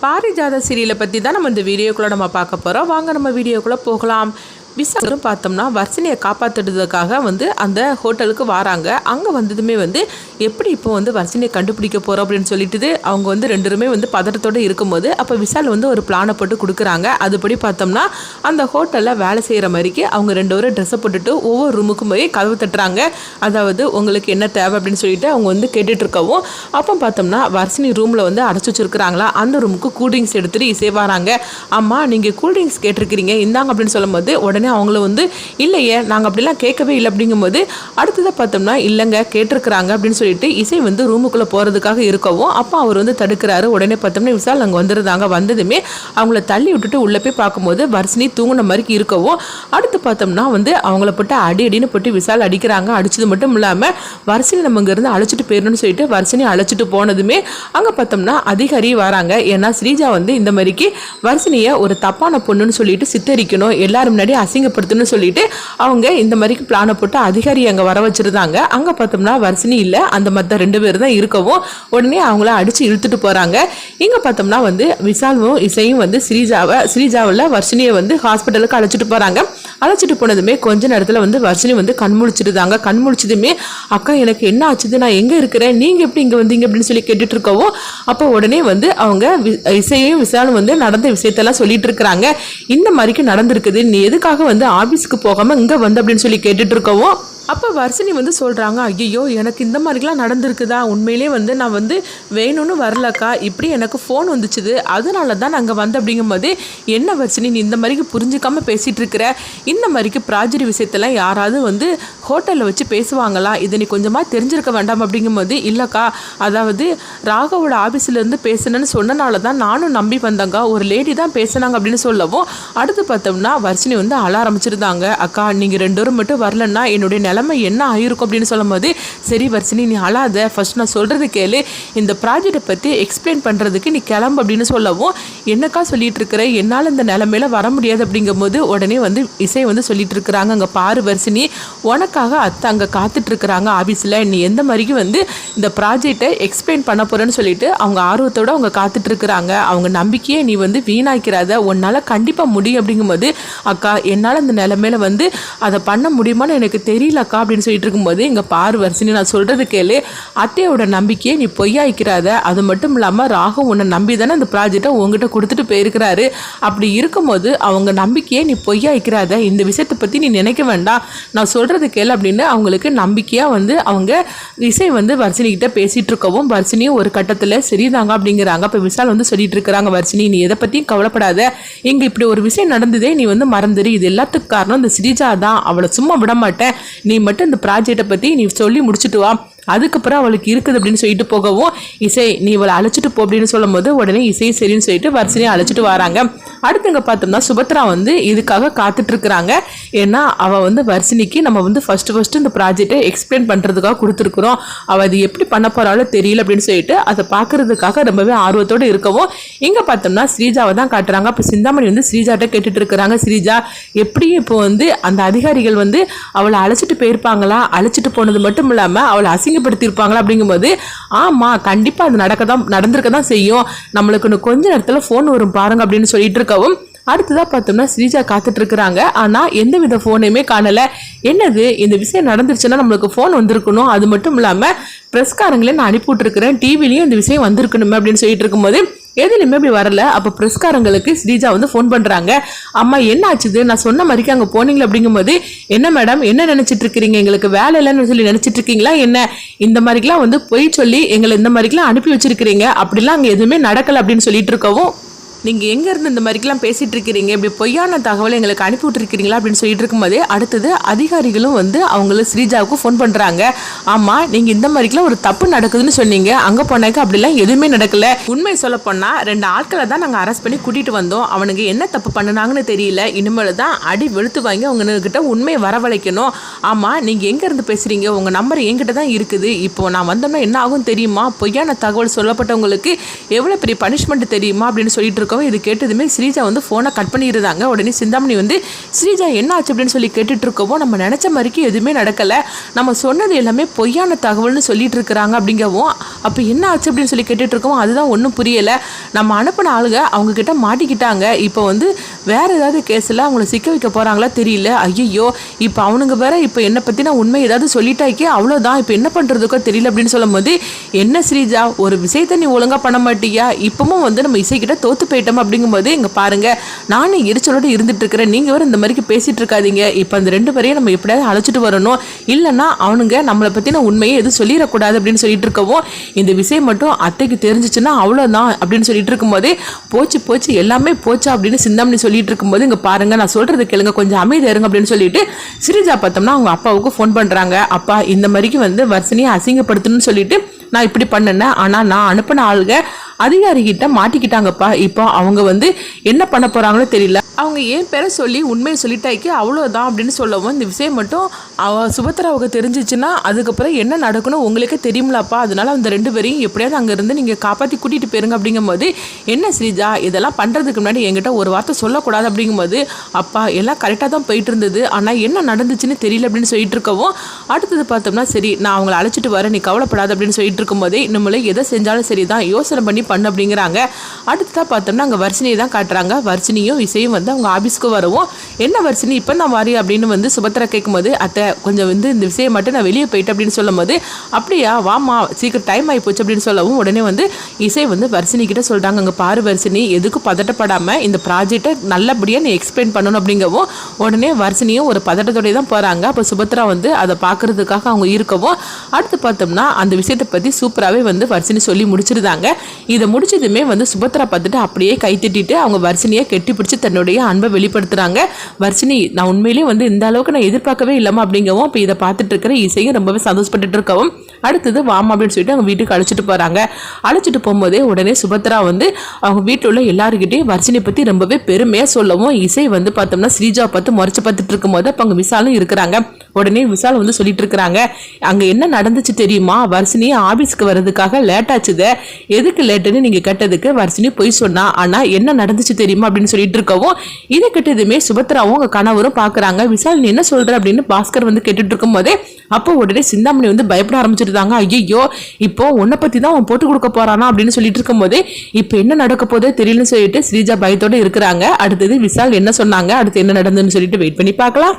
பாரிஜாத சீரியலை பற்றி தான் நம்ம இந்த வீடியோக்குள்ளே நம்ம பார்க்க போகிறோம். வாங்க நம்ம வீடியோக்குள்ளே போகலாம். விசாலும் பார்த்தோம்னா வர்ஷினியை காப்பாற்றுறதுக்காக அந்த ஹோட்டலுக்கு வராங்க. அங்கே வந்ததுமே எப்படி இப்போ வர்ஷினியை கண்டுபிடிக்க போகிறோம் அப்படின்னு சொல்லிட்டு அவங்க ரெண்டுருமே பதட்டத்தோடு இருக்கும்போது அப்போ விசால் ஒரு பிளானை போட்டு கொடுக்குறாங்க. அதுபடி பார்த்தோம்னா அந்த ஹோட்டலில் வேலை செய்கிற மாதிரிக்கு அவங்க ரெண்டு பேரும் ட்ரெஸ்ஸை போட்டுட்டு ஒவ்வொரு ரூமுக்கும் போய் கதவு தட்டுறாங்க. அதாவது உங்களுக்கு என்ன தேவை அப்படின்னு சொல்லிட்டு அவங்க கேட்டுட்டு இருக்கவும் அப்போ பார்த்தோம்னா வர்ஷினி ரூமில் அடைச்சி வச்சுருக்குறாங்களா அந்த ரூமுக்கு கூல்ட்ரிங்க்ஸ் எடுத்துகிட்டு இசை வராங்க. அம்மா நீங்கள் கூல்ட்ரிங்க்ஸ் கேட்டிருக்கிறீங்க இந்தாங்க அப்படின்னு சொல்லும்போது உடனே அவங்கள இல்லையே நாங்கள் அப்படிலாம் கேட்கவே இல்லை அப்படிங்கும்போது அடுத்ததாக பார்த்தோம்னா இல்லைங்க கேட்டிருக்கிறாங்க அப்படின்னு சொல்லிட்டு இசை ரூமுக்குள்ளே போகிறதுக்காக இருக்கவும் அப்போ அவர் தடுக்கிறாரு. உடனே பார்த்தோம்னா விசால் அங்கே வந்துருந்தாங்க. வந்ததுமே அவங்கள தள்ளி விட்டுட்டு உள்ளே போய் பார்க்கும்போது வர்ஷினி தூங்கின மாதிரி இருக்கவும் அடுத்து பார்த்தோம்னா அவங்கள போட்டு அடின்னு போட்டு விசால் அடிக்கிறாங்க. அடிச்சது மட்டும் இல்லாமல் வர்ஷினி நம்ம இங்கேருந்து அழைச்சிட்டு போயிடணும்னு சொல்லிட்டு வர்ஷினி அழைச்சிட்டு போனதுமே அங்கே பார்த்தோம்னா அதிகாரி வராங்க. ஏன்னா ஸ்ரீஜா இந்த மாதிரிக்கு வர்ஷினியை ஒரு தப்பான பொண்ணுன்னு சொல்லிட்டு சித்தரிக்கணும், எல்லாரும் முன்னாடி அசிங்கப்படுத்தணும்னு சொல்லிட்டு அவங்க இந்த மாதிரி பிளானை போட்டு அதிகாரி அங்கே வர வச்சிருந்தாங்க. அங்கே பார்த்தோம்னா வர்ஷினி இல்லை, அந்த மற்ற ரெண்டு பேர் தான் இருக்கவும் உடனே அவங்கள அடித்து இழுத்துட்டு போகிறாங்க. இங்கே பார்த்தோம்னா விசாலும் இசையும் ஸ்ரீஜாவில் வர்ஷினியை ஹாஸ்பிட்டலுக்கு அழைச்சிட்டு போகிறாங்க. அழைச்சிட்டு போனதுமே கொஞ்ச நேரத்தில் வர்ஷினி கண் முழிச்சிருந்தாங்க. கண் முழிச்சதுமே அக்கா எனக்கு என்ன ஆச்சுது, நான் எங்கே இருக்கிறேன், நீங்கள் எப்படி இங்கே வந்தீங்க அப்படின்னு சொல்லி கேட்டுட்டு இருக்கவும் அப்போ உடனே அவங்க இசையும் விசாலும் நடந்த விஷயத்தெல்லாம் சொல்லிட்டு இருக்கிறாங்க. இந்த மாதிரிக்கு நடந்திருக்குது, நீ எதுக்காக ஆபீஸ்க்கு போகாம இங்க அப்படின்னு சொல்லி கேட்டுட்டு இருக்கவும் அப்போ வர்ஷினி சொல்கிறாங்க, ஐயோ எனக்கு இந்த மாதிரிலாம் நடந்திருக்குதா, உண்மையிலே நான் வேணும்னு வரலக்கா, இப்படி எனக்கு ஃபோன் வந்துச்சுது அதனால தான் நாங்கள் அப்படிங்கும்போது என்ன வர்ஷினி நீ இந்த மாதிரிக்கு புரிஞ்சிக்காமல் பேசிகிட்டு இருக்கிற, இந்த மாதிரிக்கு ப்ராஜெக்ட் விஷயத்தெல்லாம் யாராவது ஹோட்டலில் வச்சு பேசுவாங்களா, இதை நீ கொஞ்சமாக தெரிஞ்சிருக்க வேண்டாம் அப்படிங்கும்போது இல்லைக்கா, அதாவது ராகவோட ஆஃபீஸ்லேருந்து பேசுனேன்னு சொன்னனால தான் நானும் நம்பி வந்தேங்க, ஒரு லேடி தான் பேசுனாங்க அப்படின்னு சொல்லவும் அடுத்து பார்த்தோம்னா வர்ஷினி அழ ஆரம்பிச்சிருந்தாங்க. அக்கா நீங்கள் ரெண்டு பேரும் மட்டும் வரலன்னா என்னுடைய நிலைமை என்ன ஆயிருக்கும் அப்படின்னு சொல்லும் போது சரி வர்ஷினி நீ அழாத, ஃபர்ஸ்ட் நான் சொல்கிறது கேளு, இந்த ப்ராஜெக்டை பற்றி எக்ஸ்பிளைன் பண்ணுறதுக்கு நீ கிளம்பு அப்படின்னு சொல்லவும் என்னக்கா சொல்லிட்டு இருக்கிற, என்னால் இந்த நிலைமையில வர முடியாது அப்படிங்கும்போது உடனே இசை சொல்லிட்டு இருக்கிறாங்க, அங்கே பாரு வர்ஷினி உனக்காக அத்தை அங்கே காத்துட்டு இருக்கிறாங்க ஆஃபீஸில், நீ எந்த மாதிரிக்கு இந்த ப்ராஜெக்டை எக்ஸ்பிளைன் பண்ண போகிறேன்னு சொல்லிட்டு அவங்க ஆர்வத்தோடு அவங்க காத்துட்டு இருக்கிறாங்க. அவங்க நம்பிக்கையை நீ வீணாக்கிறாத, உன்னால் கண்டிப்பாக முடியும் அப்படிங்கும்போது அக்கா என்னால் இந்த நிலைமையில அதை பண்ண முடியுமான்னு எனக்கு தெரியல அக்கா அப்படின்னு சொல்லிட்டு இருக்கும்போது இங்கே பாரு வர்ஷினி நான் சொல்கிறது கேளு, அத்தையோட நம்பிக்கையை நீ பொய்யாய்க்கிறாத, அது மட்டும் இல்லாமல் ராகு உன்னை நம்பி தானே அந்த ப்ராஜெக்டை உங்ககிட்ட கொடுத்துட்டு போயிருக்கிறாரு, அப்படி இருக்கும்போது அவங்க நம்பிக்கையை நீ பொய்யாய்க்கிறாத, இந்த விஷயத்தை பற்றி நீ நினைக்க வேண்டாம், நான் சொல்கிறது கேளு அப்படின்னு அவங்களுக்கு நம்பிக்கையாக அவங்க இசை வர்ஷினிக்கிட்ட பேசிகிட்டு இருக்கவும் வர்ஷினியும் ஒரு கட்டத்தில் சரிதாங்க அப்படிங்கிறாங்க. இப்போ விசால் சொல்லிட்டு இருக்கிறாங்க, வர்ஷினி நீ எதை பற்றியும் கவலைப்படாத, இங்கே இப்படி ஒரு விஷயம் நடந்ததே நீ மறந்துடு, இது எல்லாத்துக்கும் காரணம் இந்த ஸ்ரீஜா தான், அவளை சும்மா விட மாட்டேன், நீ மட்டும் இந்த ப்ராஜெக்டை பற்றி நீ சொல்லி முடிச்சுட்டு வா, அதுக்கப்புறம் அவளுக்கு இருக்குது அப்படின்னு சொல்லிட்டு போகவும் இசை நீ இவளை அழைச்சிட்டு போ அப்படின்னு சொல்லும் போது உடனே இசை சரின்னு சொல்லிட்டு வர்ஷினியை அழைச்சிட்டு வராங்க. அடுத்தங்க பார்த்தோம்னா சுபத்ரா இதுக்காக காத்துட்டு இருக்கிறாங்க. ஏன்னா அவள் வர்ஷினிக்கு நம்ம ஃபர்ஸ்ட் இந்த ப்ராஜெக்டை எக்ஸ்பிளைன் பண்ணுறதுக்காக கொடுத்துருக்குறோம், அவள் அது எப்படி பண்ண போகிறாலும் தெரியல அப்படின்னு சொல்லிட்டு அதை பார்க்கறதுக்காக ரொம்பவே ஆர்வத்தோடு இருக்கவும் இங்கே பார்த்தோம்னா ஸ்ரீஜாவை தான் காட்டுறாங்க. அப்போ சிந்தாமணி ஸ்ரீஜாட்ட கேட்டுட்டு இருக்கிறாங்க, ஸ்ரீஜா எப்படியும் இப்போ அந்த அதிகாரிகள் அவளை அழைச்சிட்டு போயிருப்பாங்களா, அழைச்சிட்டு போனது மட்டும் இல்லாமல் அவளை அசிங்கப்படுத்தியிருப்பாங்களா அப்படிங்கும்போது ஆமாம் கண்டிப்பாக அது நடந்திருக்க தான் செய்யும், நம்மளுக்கு கொஞ்ச நேரத்தில் ஃபோன் வரும் பாருங்க அப்படின்னு சொல்லிட்டு இருக்கவும் அடுத்ததாக பார்த்தோம்னா ஸ்ரீஜா காத்துட்டு இருக்கிறாங்க. ஆனால் எந்த வித ஃபோனையுமே காணலை. என்னது இந்த விஷயம் நடந்துருச்சுன்னா நம்மளுக்கு ஃபோன் வந்திருக்கணும், அது மட்டும் இல்லாமல் ப்ரெஸ்காரங்களே நான் அனுப்பி விட்டுருக்கிறேன், டிவிலையும் இந்த விஷயம் வந்திருக்கணுமே அப்படின்னு சொல்லிட்டு இருக்கும்போது எதுலையுமே அப்படி வரல. அப்போ ப்ரெஸ்காரங்களுக்கு ஸ்ரீஜா ஃபோன் பண்ணுறாங்க, அம்மா என்ன ஆச்சுது, நான் சொன்ன மாதிரிக்கு அங்கே போனீங்களா அப்படிங்கும்போது என்ன மேடம் என்ன நினச்சிட்டு இருக்கிறீங்க, எங்களுக்கு வேலை இல்லைன்னு சொல்லி நினச்சிட்டு இருக்கீங்களா என்ன, இந்த மாதிரிக்கெலாம் பொய் சொல்லி எங்களை இந்த மாதிரிக்கெலாம் அனுப்பி வச்சிருக்கிறீங்க, அப்படிலாம் அங்கே எதுவுமே நடக்கலை அப்படின்னு சொல்லிட்டு இருக்கவும் நீங்கள் எங்கேருந்து இந்த மாதிரிக்கெலாம் பேசிகிட்டு இருக்கிறீங்க, இப்படி பொய்யான தகவலை எங்களுக்கு அனுப்பி விட்டுருக்கிறீங்களா அப்படின்னு சொல்லிட்டு இருக்கும்போதே அடுத்தது அதிகாரிகளும் அவங்களும் ஸ்ரீஜாவுக்கு ஃபோன் பண்ணுறாங்க, ஆமாம் நீங்கள் இந்த மாதிரிக்கெலாம் ஒரு தப்பு நடக்குதுன்னு சொன்னீங்க, அங்கே போனாக்க அப்படிலாம் எதுவுமே நடக்கலை, உண்மை சொல்ல போனால் 2 ஆட்களை தான் நாங்கள் அரெஸ்ட் பண்ணி கூட்டிகிட்டு வந்தோம், அவனுக்கு என்ன தப்பு பண்ணினாங்கன்னு தெரியல, இனிமேல் தான் அடி வெளுத்து வாங்கி அவங்கக்கிட்ட உண்மையை வரவழைக்கணும், ஆமாம் நீங்கள் எங்கேருந்து பேசுகிறீங்க, உங்கள் நம்பர் என்கிட்ட தான் இருக்குது, இப்போது நான் வந்தோம்னா என்ன ஆகும் தெரியுமா, பொய்யான தகவல் சொல்லப்பட்டவங்களுக்கு எவ்வளோ பெரிய பனிஷ்மெண்ட் தெரியுமா அப்படின்னு சொல்லிட்டு இருக்கவும் இது கேட்டதுமே ஸ்ரீஜா வந்து ஃபோனை கட் பண்ணியிருந்தாங்க. உடனே சிந்தாமணி வந்து ஸ்ரீஜா என்ன ஆச்சு அப்படின்னு சொல்லி கேட்டுட்டு இருக்கவும் நம்ம நினச்ச மாதிரிக்கு எதுவுமே நடக்கலை, நம்ம சொன்னது எல்லாமே பொய்யான தகவல்னு சொல்லிட்டு இருக்கிறாங்க அப்படிங்கவும் அப்போ என்ன ஆச்சு அப்படின்னு சொல்லி கேட்டுட்டு இருக்கவும் அதுதான் ஒன்றும் புரியலை, நம்ம அனுப்பின ஆளுங்க அவங்க கிட்ட மாட்டிக்கிட்டாங்க, இப்போ வந்து வேற ஏதாவது கேஸில் அவங்கள சிக்க வைக்க போகிறாங்களா தெரியல, ஐயோ இப்போ அவனுங்க வேற இப்போ என்னை பற்றின உண்மை ஏதாவது சொல்லிட்டாக்கே அவ்வளோதான், இப்போ என்ன பண்ணுறதுக்கோ தெரியல அப்படின்னு சொல்லும் போது என்ன ஸ்ரீஜா ஒரு விஷயத்தை நீ ஒழுங்காக பண்ண மாட்டியா, இப்பவும் வந்து நம்ம இசைக்கிட்ட தோத்து போயிட்டோம் அப்படிங்கும்போது இங்கே பாருங்க நானும் எரிச்சலோடு இருந்துட்டு இருக்கிறேன், நீங்கள் வேறு இந்த மாதிரிக்கு பேசிகிட்டு இருக்காதீங்க, இப்போ அந்த 2 பேரையும் நம்ம எப்படியாவது அழைச்சிட்டு வரணும், இல்லைன்னா அவனுங்க நம்மளை பற்றின உண்மையை எதுவும் சொல்லிடக்கூடாது அப்படின்னு சொல்லிட்டு இருக்கவும் இந்த விஷயம் மட்டும் அத்தைக்கு தெரிஞ்சிச்சுன்னா அவ்வளோதான் அப்படின்னு சொல்லிட்டு இருக்கும்போதே போச்சு எல்லாமே போச்சா அப்படின்னு சிந்தாமணி சொல்லிட்டு இருக்கும்போது இங்கே பாருங்க நான் சொல்கிறது கேளுங்க கொஞ்சம் அமைதியா இருங்க அப்படின்னு சொல்லிட்டு ஸ்ரீஜா பார்த்தோம்னா அவங்க அப்பாவுக்கு ஃபோன் பண்ணுறாங்க. அப்பா இந்த மாதிரிக்கு வந்து வர்ஷினியை அசிங்கப்படுத்தணும்னு சொல்லிட்டு நான் இப்படி பண்ணேன், ஆனால் நான் அனுப்பின ஆளுங்க அதிகாரிகிட்ட மாட்டிக்கிட்டாங்கப்பா, இப்போ அவங்க வந்து என்ன பண்ண போகிறாங்களோ தெரியல, அவங்க ஏன் பேரை சொல்லி உண்மையை சொல்லிட்டாக்கி அவ்வளோதான் அப்படின்னு சொல்லவும் இந்த விஷயம் மட்டும் சுபத்ராவுக்கு தெரிஞ்சிச்சுன்னா அதுக்கப்புறம் என்ன நடக்கணும் உங்களுக்கே தெரியும்லப்பா, அதனால அந்த 2 பேரையும் எப்படியாவது அங்கேருந்து நீங்கள் காப்பாற்றி கூட்டிகிட்டு போயிருங்க அப்படிங்கும்போது என்ன ஸ்ரீஜா இதெல்லாம் பண்ணுறதுக்கு முன்னாடி என்கிட்ட ஒரு வார்த்தை சொல்லக்கூடாது அப்படிங்கும்போது அப்பா எல்லாம் கரெக்டாக தான் போயிட்டு இருந்தது, ஆனால் என்ன நடந்துச்சுன்னு தெரியல அப்படின்னு சொல்லிட்டு இருக்கவும் அடுத்தது பார்த்தோம்னா சரி நான் அவங்களை அழைச்சிட்டு வரேன் நீ கவலைப்படாது அப்படின்னு சொல்லிட்டு இருக்கும்போதே நம்மளே எதை செஞ்சாலும் சரி தான் யோசனை பண்ணி பண்ணு அப்படிங்கிறாங்க. அடுத்ததாக பார்த்தோம்னா அங்கே வர்ஷினியை தான் காட்டுறாங்க. வர்ஷினியும் இசையும் வந்து அவங்க ஆஃபீஸ்க்கு வரவும் என்ன வர்ஷினி இப்போ நான் வாரி அப்படின்னு வந்து சுபத்ரா கேட்கும்போது அத்தை கொஞ்சம் வந்து இந்த விஷயம் மட்டும் நான் வெளியே போயிட்டு அப்படின்னு சொல்லும் போது அப்படியா வாமா சீக்கிரம் டைம் ஆகி போச்சு அப்படின்னு சொல்லவும் உடனே வந்து இசை வந்து வர்ஷினி கிட்ட சொல்கிறாங்க அங்கே பாரு வர்ஷினி எதுக்கும் பதட்டப்படாமல் இந்த ப்ராஜெக்டை நல்லபடியாக நீ எக்ஸ்பிளைன் பண்ணணும் அப்படிங்கவும் உடனே வர்ஷினியும் ஒரு பதட்டத்தோடய தான் போகிறாங்க. அப்போ சுபத்ரா வந்து அதை பார்க்கறதுக்காக அவங்க இருக்கவும் அடுத்து பார்த்தோம்னா அந்த விஷயத்தை பற்றி சூப்பராகவே வந்து வர்ஷினி சொல்லி முடிச்சிருந்தாங்க. இதை முடிச்சதுமே வந்து சுபத்ரா பார்த்துட்டு அப்படியே கை தட்டிட்டு அவங்க வர்ஷினியை கெட்டி பிடிச்சி தன்னுடைய அன்பை வெளிப்படுத்துறாங்க. வர்ஷினி நான் உண்மையிலேயே வந்து இந்த அளவுக்கு நான் எதிர்பார்க்கவே இல்லாமல் அப்படிங்கவும் இப்போ இதை பார்த்துட்டு இருக்கிற இசையும் ரொம்பவே சந்தோஷப்பட்டு இருக்கவும் அடுத்தது வாமா அப்படின்னு சொல்லிட்டு அவங்க வீட்டுக்கு அழைச்சிட்டு போகிறாங்க. அழைச்சிட்டு போகும்போதே உடனே சுபத்ரா வந்து அவங்க வீட்டில் உள்ள எல்லாருக்கிட்டையும் வர்ஷினி பற்றி ரொம்பவே பெருமையாக சொல்லவும் இசை வந்து பார்த்தோம்னா ஸ்ரீஜாவை பார்த்து முறைச்சு பார்த்துட்டு இருக்கும்போது அப்போ அங்கே விசாலும் இருக்கிறாங்க. உடனே விசால் வந்து சொல்லிட்டு இருக்கிறாங்க அங்கே என்ன நடந்துச்சு தெரியுமா, வர்ஷினி ஆஃபீஸ்க்கு வர்றதுக்காக லேட் ஆச்சுது, எதுக்கு லேட்டுன்னு நீங்கள் கேட்டதுக்கு வர்ஷினி போய் சொன்னா, ஆனால் என்ன நடந்துச்சு தெரியுமா அப்படின்னு சொல்லிட்டு இருக்கவும் இதை கேட்டதுமே சுபத்ராவும் அவங்க கணவரும் பார்க்குறாங்க. விசால் நீ என்ன சொல்கிற அப்படின்னு பாஸ்கர் வந்து கேட்டுட்டு இருக்கும் போதே அப்போ உடனே சிந்தாமணி வந்து பயப்பட ஆரம்பிச்சிருந்தாங்க. ஐயோ இப்போ உன்னை பற்றி தான் அவன் போட்டு கொடுக்க போறானா அப்படின்னு சொல்லிட்டு இருக்கும் போதே இப்போ என்ன நடக்க போதே தெரியலன்னு சொல்லிட்டு ஸ்ரீஜா பயத்தோடு இருக்கிறாங்க. அடுத்தது விசால் என்ன சொன்னாங்க, அடுத்து என்ன நடந்ததுன்னு சொல்லிட்டு வெயிட் பண்ணி பார்க்கலாம்.